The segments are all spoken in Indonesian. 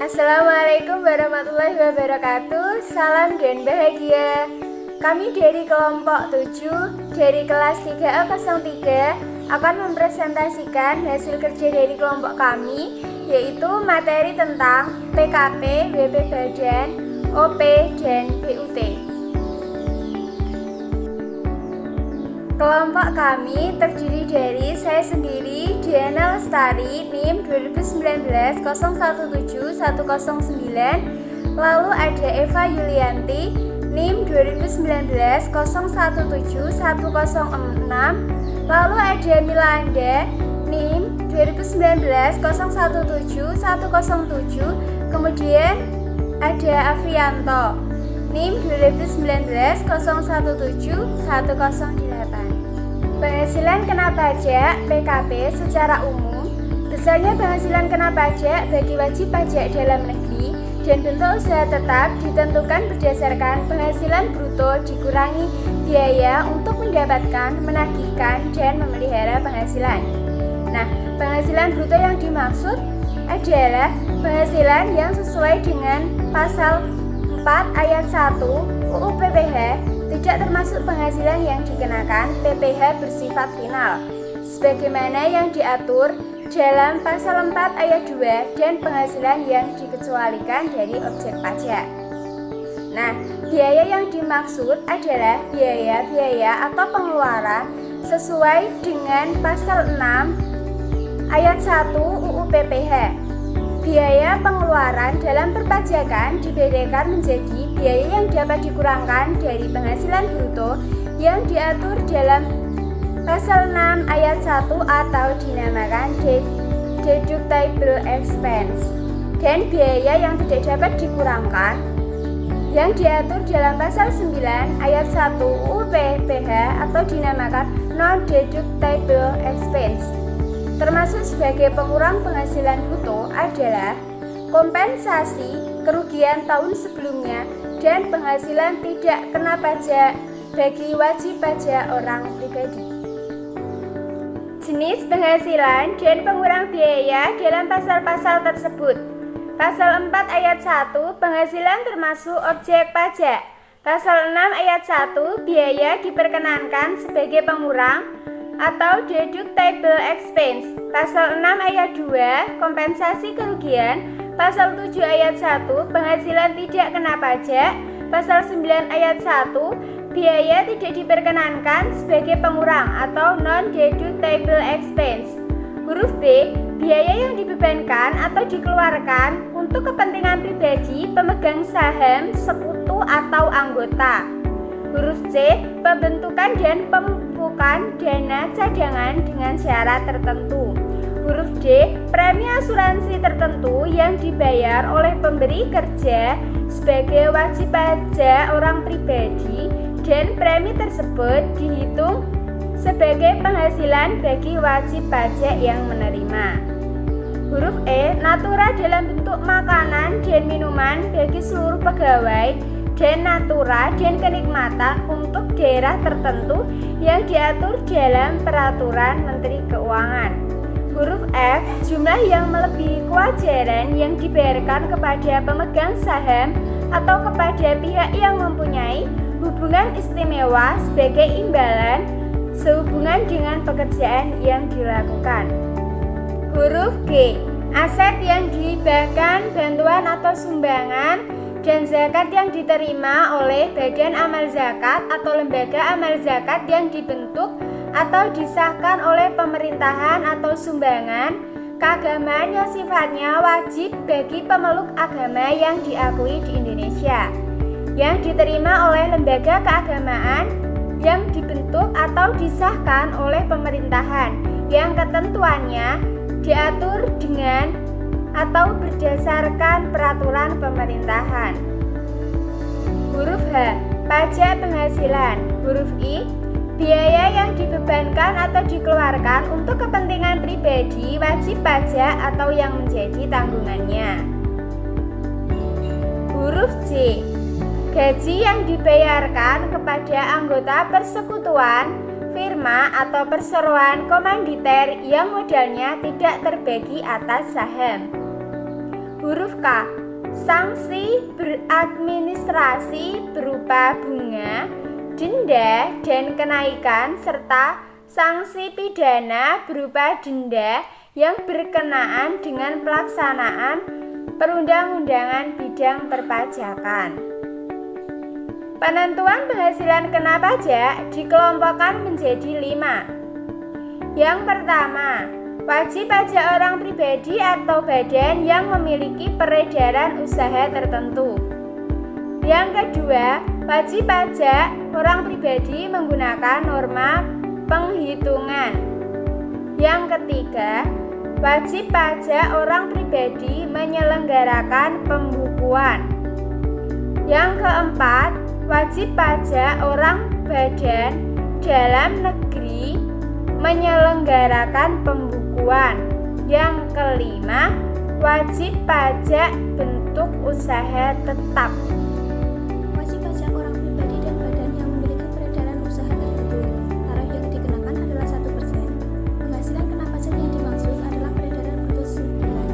Assalamualaikum warahmatullahi wabarakatuh. Salam dan bahagia. Kami dari kelompok 7 dari kelas 3A03 akan mempresentasikan hasil kerja dari kelompok kami, yaitu materi tentang PKP, WP Badan, OP, dan BUT. Kelompok kami terdiri dari saya sendiri, Diana Lestari, NIM 2019-017-109. Lalu ada Eva Yulianti, NIM 2019-017-106. Lalu ada Milanda, NIM 2019-017-107. Kemudian ada Afrianto, NIM 2019-017-108. Penghasilan kena pajak PKP secara umum. Besarnya penghasilan kena pajak bagi wajib pajak dalam negeri dan bentuk usaha tetap ditentukan berdasarkan penghasilan bruto dikurangi biaya untuk mendapatkan, menagihkan, dan memelihara penghasilan. Nah, penghasilan bruto yang dimaksud adalah penghasilan yang sesuai dengan pasal 4 ayat 1 UU PPh, tidak termasuk penghasilan yang dikenakan PPh bersifat final, sebagaimana yang diatur dalam pasal 4 ayat 2 dan penghasilan yang dikecualikan dari objek pajak. Nah, biaya yang dimaksud adalah biaya-biaya atau pengeluaran sesuai dengan pasal 6 ayat 1 UU PPh. Biaya pengeluaran dalam perpajakan dibedakan menjadi biaya yang dapat dikurangkan dari penghasilan bruto yang diatur dalam pasal 6 ayat 1 atau dinamakan deductible expense, dan biaya yang tidak dapat dikurangkan yang diatur dalam pasal 9 ayat 1 UU PPh atau dinamakan non-deductible expense. Termasuk sebagai pengurang penghasilan bruto adalah kompensasi kerugian tahun sebelumnya dan penghasilan tidak kena pajak bagi wajib pajak orang pribadi. Jenis penghasilan dan pengurang biaya dalam pasal-pasal tersebut. Pasal 4 ayat 1 penghasilan termasuk objek pajak. Pasal 6 ayat 1 biaya diperkenankan sebagai pengurang atau deductible expense. Pasal 6 ayat 2 kompensasi kerugian. Pasal 7 ayat 1 penghasilan tidak kena pajak. Pasal 9 ayat 1 biaya tidak diperkenankan sebagai pengurang atau non-deductible expense. Huruf B, biaya yang dibebankan atau dikeluarkan untuk kepentingan pribadi pemegang saham, sekutu atau anggota. Huruf C, pembentukan dan pemupukan dana cadangan dengan syarat tertentu. Huruf D, premi asuransi tertentu yang dibayar oleh pemberi kerja sebagai wajib pajak orang pribadi dan premi tersebut dihitung sebagai penghasilan bagi wajib pajak yang menerima. Huruf E, natura dalam bentuk makanan dan minuman bagi seluruh pegawai dan natura dan kenikmatan untuk daerah tertentu yang diatur dalam peraturan Menteri Keuangan. Huruf F, jumlah yang melebihi kewajaran yang dibayarkan kepada pemegang saham atau kepada pihak yang mempunyai hubungan istimewa sebagai imbalan sehubungan dengan pekerjaan yang dilakukan. Huruf G, aset yang dihibahkan, bantuan atau sumbangan, dan zakat yang diterima oleh badan amal zakat atau lembaga amal zakat yang dibentuk atau disahkan oleh pemerintahan atau sumbangan keagamaan yang sifatnya wajib bagi pemeluk agama yang diakui di Indonesia, yang diterima oleh lembaga keagamaan yang dibentuk atau disahkan oleh pemerintahan, yang ketentuannya diatur dengan atau berdasarkan peraturan pemerintahan. Huruf H, pajak penghasilan. Huruf I, biaya yang dibebankan atau dikeluarkan untuk kepentingan pribadi wajib pajak atau yang menjadi tanggungannya. Huruf J, gaji yang dibayarkan kepada anggota persekutuan, firma atau perseroan komanditer yang modalnya tidak terbagi atas saham. Huruf K. Sanksi beradministrasi berupa bunga, denda, dan kenaikan, serta sanksi pidana berupa denda yang berkenaan dengan pelaksanaan perundang-undangan bidang perpajakan. Penentuan penghasilan kena pajak dikelompokkan menjadi 5. Yang pertama, wajib pajak orang pribadi atau badan yang memiliki peredaran usaha tertentu. Yang kedua, wajib pajak orang pribadi menggunakan norma penghitungan. Yang ketiga, wajib pajak orang pribadi menyelenggarakan pembukuan. Yang keempat, wajib pajak orang badan dalam negeri menyelenggarakan pembukuan. Yang kelima, wajib pajak bentuk usaha tetap. Wajib pajak orang pribadi dan badan yang memiliki peredaran usaha tertentu. Tarif yang dikenakan adalah 1%. Penghasilan kena pajak yang dimaksud adalah peredaran bruto sebulan.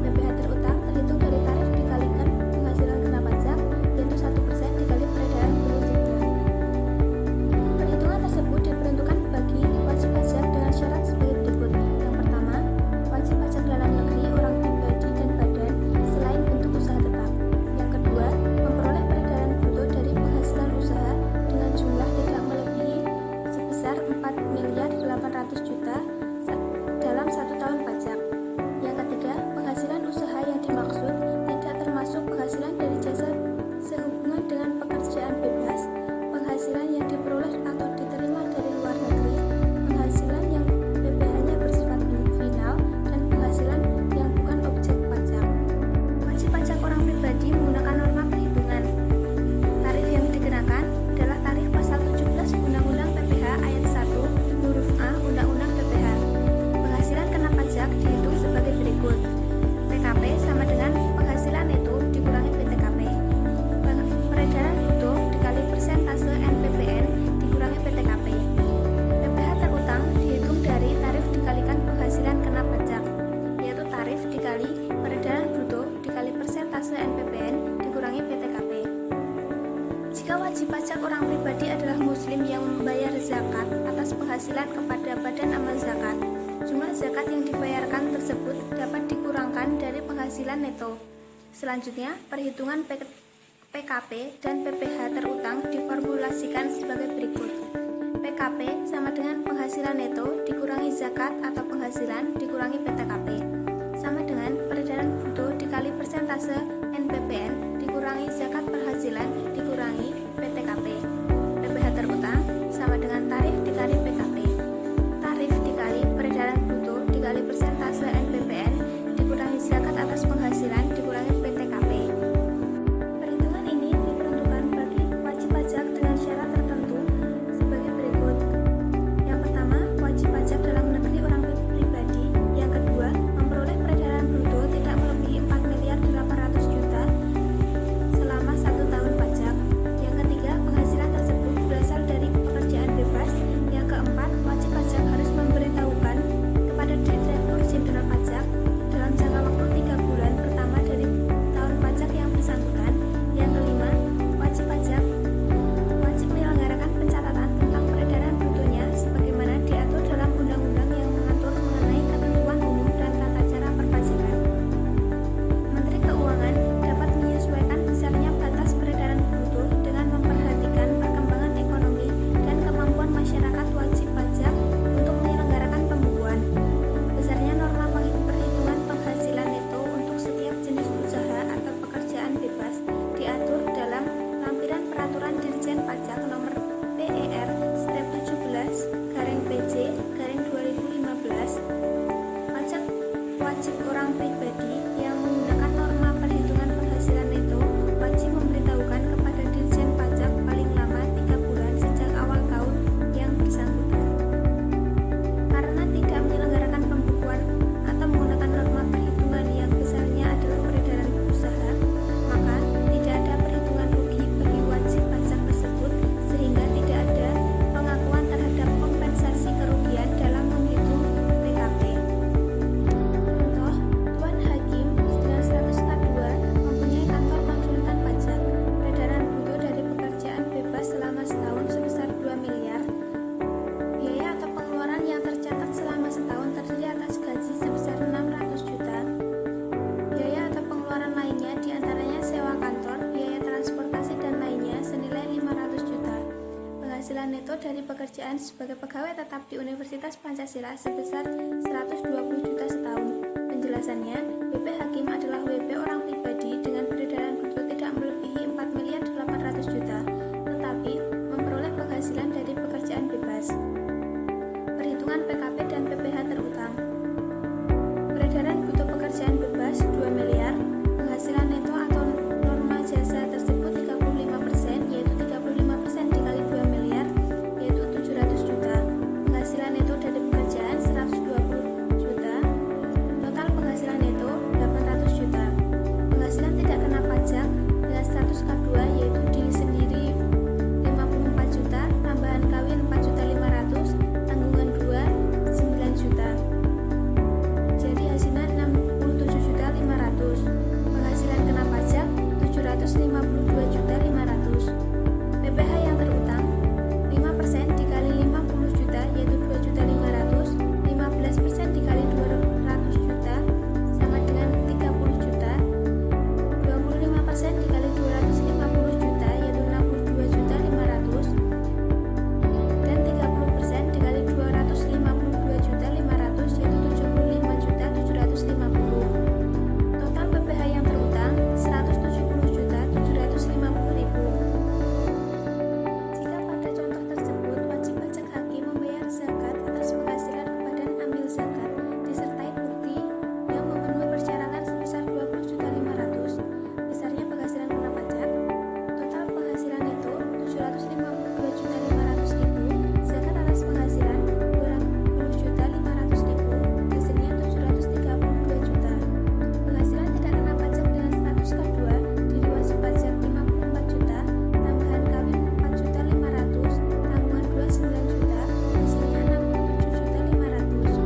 PPh terutang terhitung dari tarif dikalikan penghasilan kena pajak, yaitu 1% dikali peredaran bruto sebulan. Perhitungan tersebut diperuntukkan bagi wajib pajak dengan syarat sebagai berikut. Yang pertama, wajib pajak dalam negeri orang pribadi dan badan selain bentuk usaha tetap. Yang kedua, memperoleh peredaran bruto dari penghasilan usaha dengan jumlah tidak melebihi sebesar 4.800.000.000 dalam 1 tahun pajak. Yang ketiga, penghasilan usaha yang dimaksud tidak termasuk penghasilan dari jasa sehubungan dengan pekerjaan bebas, penghasilan yang diperoleh atau diterima dari luar negeri, penghasilan yang PPh-nya bersifat final, dan penghasilan yang bukan objek pajak. Wajib pajak orang pribadi menggunakan norma perhitungan. Tarif yang dikenakan adalah tarif pasal 17 Undang-Undang PPh ayat 1 huruf A Undang-Undang PPh. Penghasilan kena pajak dihitung sebagai berikut. PKP sama dengan penghasilan neto dikurangi PTKP. Peredaran bruto dikali persentase NPPN dikurangi PTKP. PPh terutang dihitung dari tarif dikalikan penghasilan kena pajak, yaitu tarif dikali peredaran bruto dikali persentase NPPN dikurangi PTKP. Jika wajib pajak orang pribadi adalah muslim yang membayar zakat atas penghasilan kepada badan amal zakat, jumlah zakat yang dibayarkan tersebut dapat dikurangkan dari penghasilan neto. Selanjutnya, perhitungan PKP dan PPh terutang diformulasikan sebagai berikut. PKP sama dengan penghasilan neto dikurangi zakat atau penghasilan dikurangi PTKP, sama dengan peredaran bruto dikali persentase NPPN dikurangi zakat penghasilan dikurangi PTKP. PPh terutang sama dengan tarif dikali PKP. Tarif dikali peredaran bruto dikali persentase NPPN dikurangi zakat atas penghasilan dikurangi PTKP. Perhitungan ini diperuntukkan bagi wajib pajak dengan syarat tertentu sebagai berikut. Yang pertama, wajib pajak dalam negeri orang pribadi. Yang kedua, memperoleh peredaran bruto tidak melebihi 4.800.000.000 selama 1 tahun pajak. dari pekerjaan sebagai pegawai tetap di Universitas Pancasila sebesar 120 juta setahun. Penjelasannya, WP Hakim adalah WP orang pribadi dengan peredaran bruto tidak melebihi 4 miliar 800 juta, tetapi memperoleh penghasilan dari pekerjaan bebas. Perhitungan PKP dan PPh terutang. Peredaran bruto pekerjaan bebas 2 miliar, penghasilan neto atau norma jasa tersebut 35%, yaitu 35% dikali 2 miliar, yaitu 700 juta. Penghasilan neto dari pekerjaan 120 juta, total penghasilan neto 800 juta. Penghasilan tidak kena pajak dengan status K2, yaitu diri sendiri 54 juta, tambahan kawin 4.500.000, tanggungan 2 9 juta. Jadi hasilnya 67.500.000. Penghasilan kena pajak 752.500.000. PPh yang terutang 5% dikali 50 juta, yaitu 2.500.000. 15% dikali 200 juta sama dengan 30 juta. 25% dikali 250 juta, yaitu 62.500.000. Dan 30% dikali 252.500.000, yaitu 75.750.000. Total PPh yang terutang 170.750.000. Jika pada contoh tersebut wajib pajak hakim membayar zakat atas penghasilan kepada amil zakat disertai bukti yang memenuhi persyaratan sebesar 20.500.000, besarnya penghasilan kena pajak, total penghasilan neto 752.500.000, zakat atas penghasilan 20.500.000, hasilnya 732 juta. Penghasilan tidak kena pajak dengan status K2, diri wajib pajak 54 juta, tambahan kawin 4.500.000, tanggungan 2 9 juta, hasilnya 67.500.000.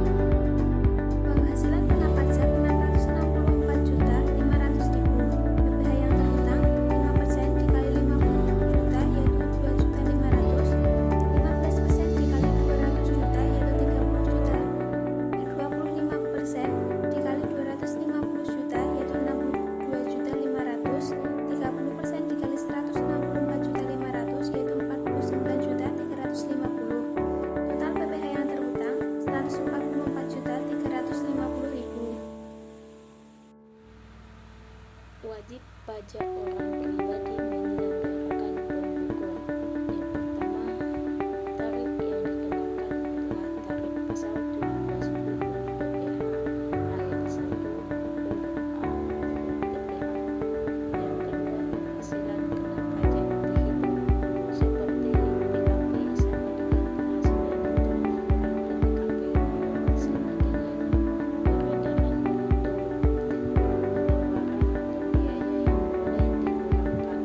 Penghasilan kena pajak 664.500.000. PPh yang terutang 5% dikali 50 juta, yaitu 2.500.000. 15% dikali 200 juta, yaitu 30 juta. 25% dikali 250 juta, yaitu 62.500.000. 30% dikali 164.500.000, yaitu 49.350.000. Total PPh yang terutang 144.350.000. Wajib pajak orang pribadi menyelenggarakan pembukuan. Yang pertama, tarif yang dikenakan adalah tarif pasal 17 UU PPh ayat 1 huruf A UU PPh. Yang kedua, penghasilan kena pajak dihitung seperti PKP sama dengan penghasilan neto atau PKP sama dengan peredaran bruto, pengeluaran atau biaya yang boleh dikeluarkan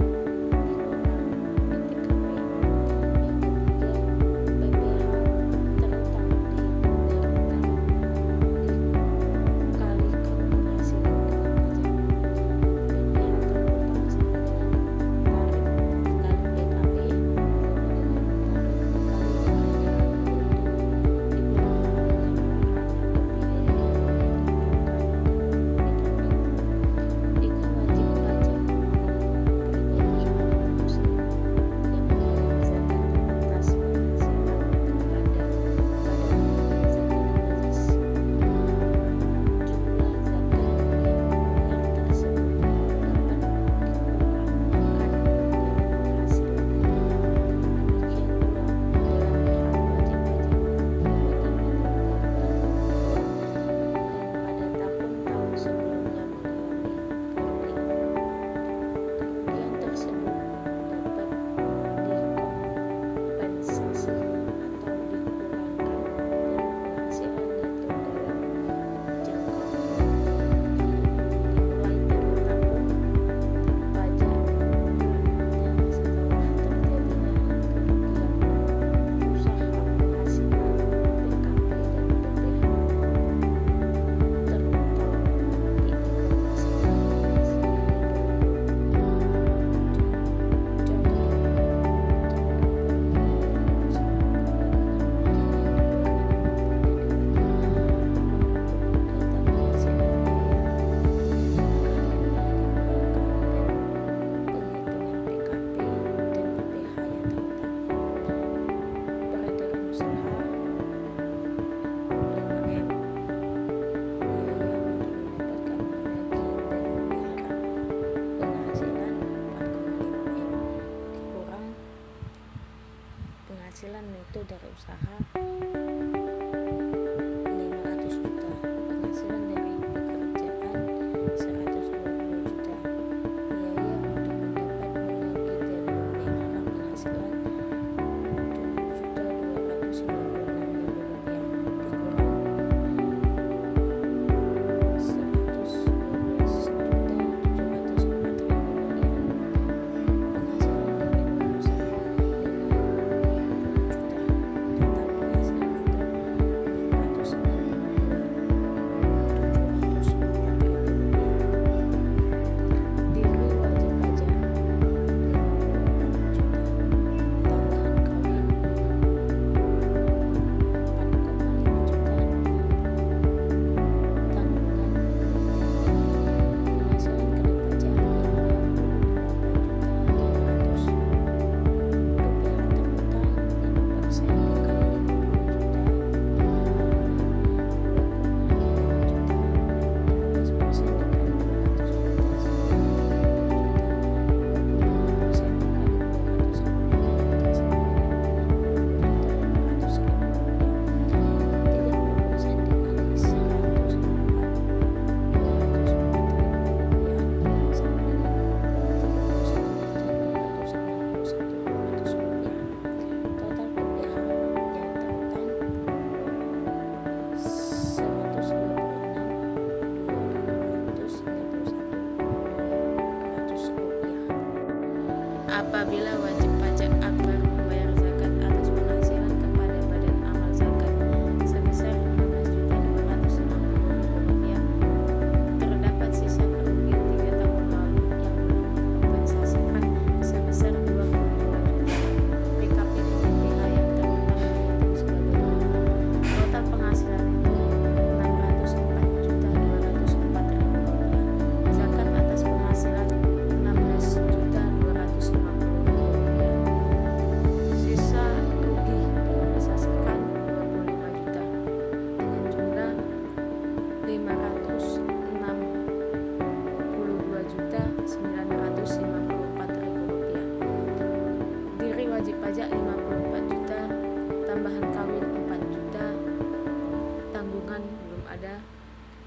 dari usaha 500 juta, penghasilan dari pekerjaan 120 juta, biaya untuk mendapat menagih dan memelihara penghasilan apabila wajib pajak akbar membayar zakat atas penghasilan kepada badan amal zakat sebesar Rp16.250.000, terdapat sisa kerugian 3 tahun lalu yang belum dikompensasikan sebesar Rp22 juta. PKP dan BPH yang terutang dihitung sebagai berikut. Total penghasilan itu Rp604.504.000. Zakat atas penghasilan Rp16.250.000. Sisa rugi dikompensasikan Rp25 juta dengan jumlah Rp562.954.000. Diri wajib pajak Rp54 juta, tambahan kawin Rp4 juta, tanggungan belum ada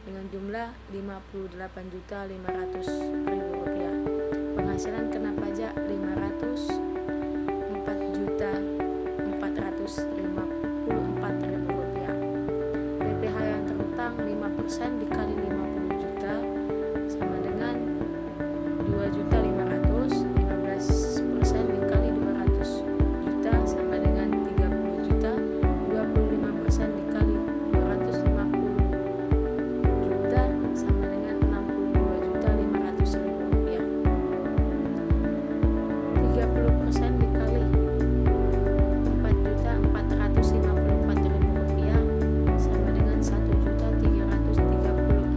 dengan jumlah Rp58.500.000. Penghasilan kena pajak Rp500.454.000. BPH yang terutang 5% dikali 50 juta sama dengan 2.500.000. 15% dikali 200 juta sama dengan 30 juta. 25% dikali 250 juta sama dengan Rp62.500.000. 30% dikali Rp4.454.000 sama dengan Rp1.334.000.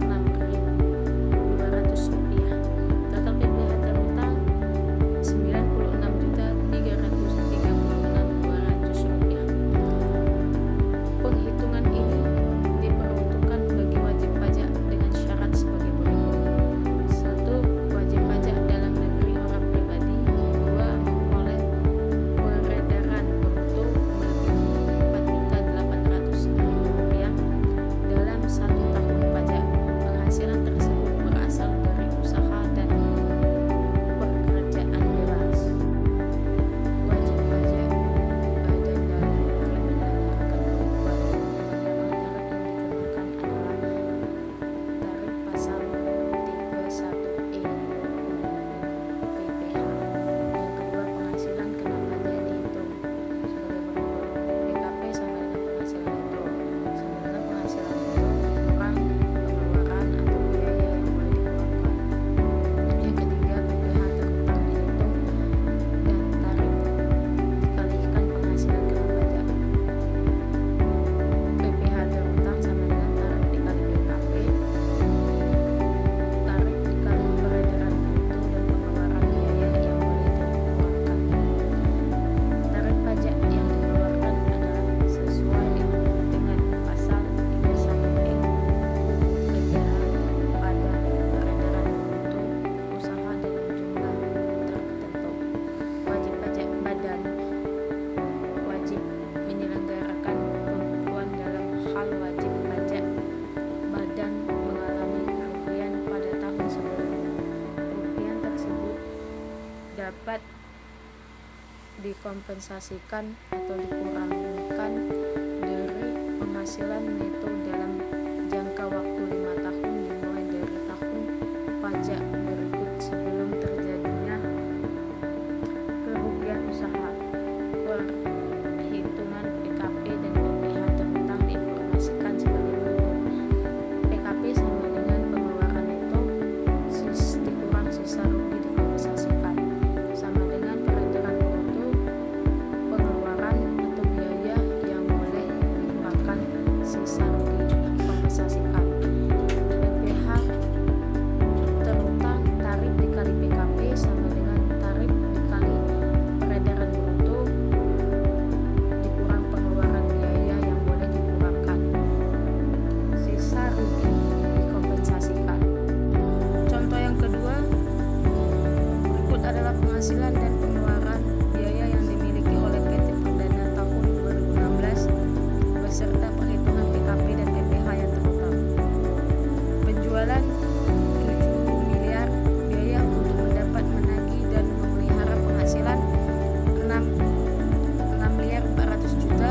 dapat dikompensasikan atau dikurangkan dari penghasilan neto dalam jangka waktu 5 tahun dimulai dari tahun pajak berikut sebelum terjadinya kerugian usaha. Perhitungan PKP dan PPh terutang diinformasikan sebagai berikut. PKP sama dengan pengeluaran neto dikurang sisa rugi dikompensasikan, sama dengan peredaran bruto pengeluaran atau biaya yang boleh dikurangkan sisa rugi dikompensasikan. PPh terutang tarif dikali PKP sama dengan tarif dikali peredaran bruto dikurang pengeluaran biaya yang boleh dikurangkan, sisa rugi dikompensasikan. Contoh yang kedua, berikut adalah penghasilan dan pengeluaran biaya yang dimiliki oleh PT Perdana tahun 2016 beserta perhitungan PKP dan PPh yang terutang. Penjualan 7 miliar, biaya untuk mendapat, menagih dan memelihara penghasilan 6 miliar 400 juta.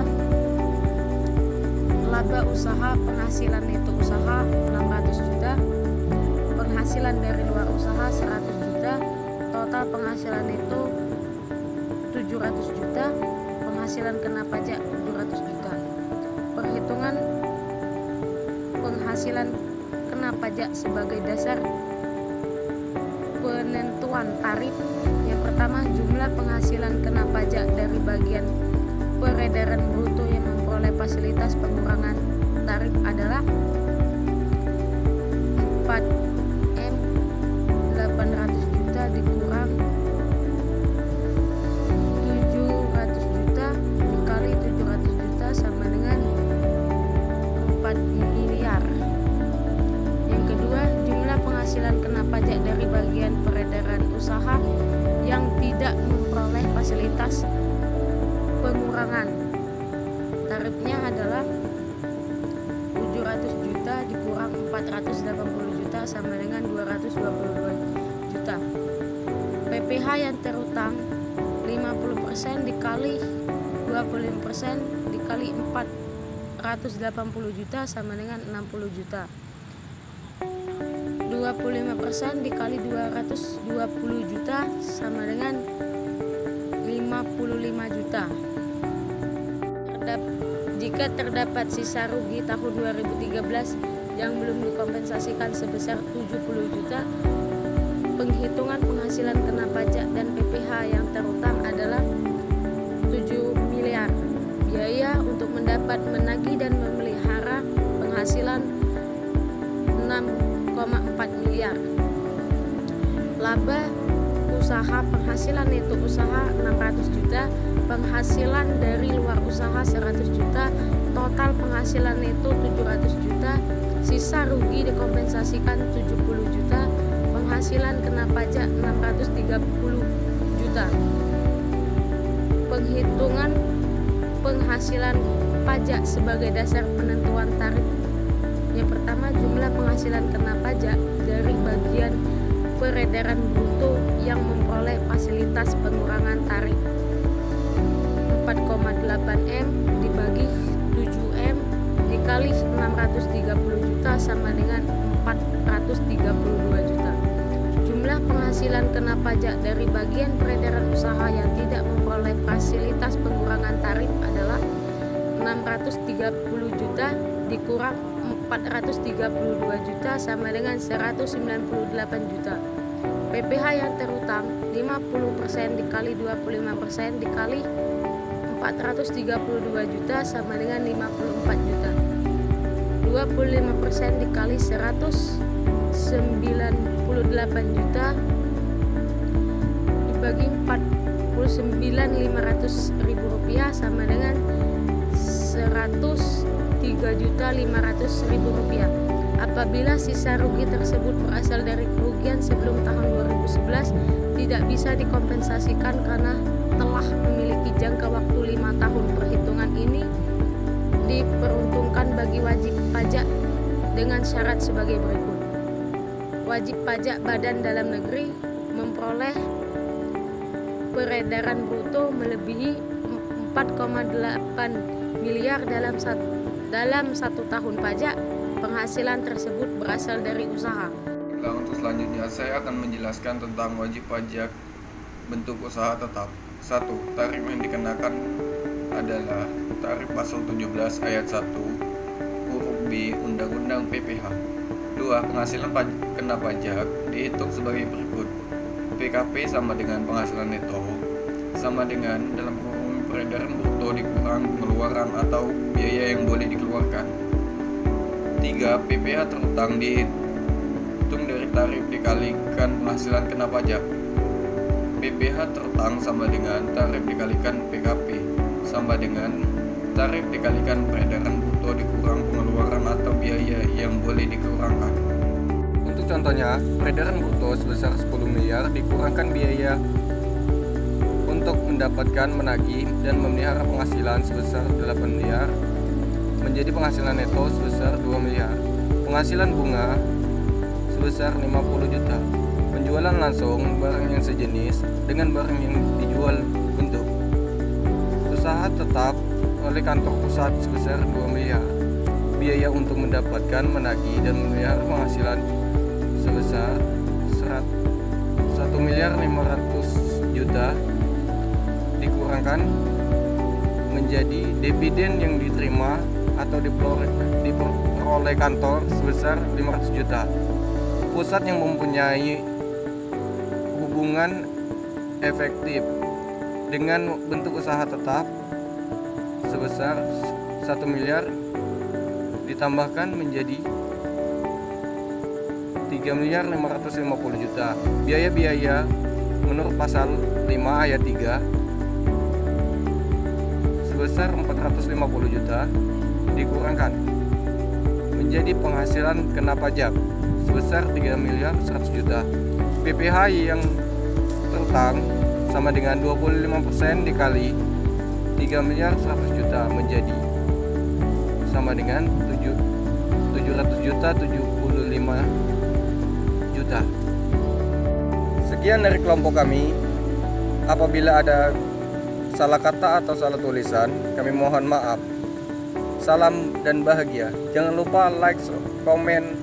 Laba usaha, penghasilan neto usaha 600 juta. Penghasilan dari luar usaha 100 juta. Total penghasilan neto 700 juta. Penghasilan kena pajak 700 juta. Perhitungan penghasilan kena pajak sebagai dasar penentuan tarif. Yang pertama, jumlah penghasilan kena pajak dari bagian peredaran bruto yang memperoleh fasilitas pengurangan tarif adalah 4M 800 juta dikurang 700 juta dikali 700 juta sama dengan 4 miliar. Yang kedua, jumlah penghasilan kena pajak dari bagian peredaran usaha yang tidak memperoleh fasilitas pengurangan. Tarifnya adalah 700 juta dikurang 480 juta sama dengan 222 juta. PPh yang terutang 50% dikali 25% dikali 480 juta sama dengan 60 juta. 25% dikali 220 juta sama dengan 55 juta. Jika terdapat sisa rugi tahun 2013 yang belum dikompensasikan sebesar 70 juta, penghitungan penghasilan kena pajak dan PPh yang terutang adalah 7 miliar. Biaya untuk mendapat, menagih dan memelihara penghasilan 6,4 miliar. Laba usaha, penghasilan neto usaha 600 juta, penghasilan dari luar usaha 100 juta, total penghasilan neto 700 juta, sisa rugi dikompensasikan 70 juta, penghasilan kena pajak 630 juta. Penghitungan penghasilan pajak sebagai dasar penentuan tarif. Yang pertama, jumlah penghasilan kena pajak dari bagian peredaran bruto yang memperoleh fasilitas pengurangan tarif 4,8M dibagi 7M dikali 630 juta sama dengan 432 juta. Jumlah penghasilan kena pajak dari bagian peredaran usaha yang tidak memperoleh fasilitas pengurangan tarif adalah 630 juta dikurang 432 juta sama dengan 198 juta. PPh yang terutang 50% dikali 25% dikali 432 juta sama dengan 54 juta. 25% dikali 198 juta dibagi 49.500.000 rupiah sama dengan 103.500.000 rupiah. Apabila sisa rugi tersebut berasal dari kerugian sebelum tahun 2011 tidak bisa dikompensasikan karena telah memiliki jangka waktu 5 tahun. Perhitungan ini diperuntukkan bagi wajib pajak dengan syarat sebagai berikut. Wajib pajak badan dalam negeri memperoleh peredaran bruto melebihi 4,8 miliar dalam satu tahun pajak. Penghasilan tersebut berasal dari usaha. Untuk selanjutnya saya akan menjelaskan tentang wajib pajak bentuk usaha tetap. 1. Tarif yang dikenakan adalah tarif pasal 17 ayat 1 huruf B Undang-Undang PPH. 2. Penghasilan kena pajak dihitung sebagai berikut. PKP sama dengan penghasilan neto sama dengan dalam kurung peredaran bruto dikurang pengeluaran atau biaya yang boleh dikeluarkan. 3. PPH terutang dihitung dari tarif dikalikan penghasilan kena pajak. PPH terutang sama dengan tarif dikalikan PKP sama dengan tarif dikalikan peredaran bruto dikurang pengeluaran atau biaya yang boleh dikurangkan. Untuk contohnya, peredaran bruto sebesar 10 miliar dikurangkan biaya untuk mendapatkan, menagih, dan memelihara penghasilan sebesar 8 miliar menjadi penghasilan neto sebesar 2 miliar. Penghasilan bunga sebesar 50 juta. Penjualan langsung barang yang sejenis dengan barang yang dijual bentuk usaha tetap oleh kantor pusat sebesar 2 miliar. Biaya untuk mendapatkan, menagih, dan memelihara penghasilan sebesar 1 miliar 500 juta dikurangkan menjadi dividen yang diterima atau diperoleh kantor sebesar 500 juta. Pusat yang mempunyai hubungan efektif dengan bentuk usaha tetap sebesar 1 miliar ditambahkan menjadi 3 miliar 550 juta. Biaya-biaya menurut pasal 5 ayat 3 sebesar 450 juta dikurangkan menjadi penghasilan kena pajak sebesar 3 miliar 100 juta. PPH yang terutang sama dengan 25% dikali 3 miliar 100 juta menjadi sama dengan 700 juta 75 juta. Sekian dari kelompok kami. Apabila ada salah kata atau salah tulisan, kami mohon maaf. Salam dan bahagia. Jangan lupa like, komen,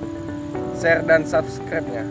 share, dan subscribe-nya.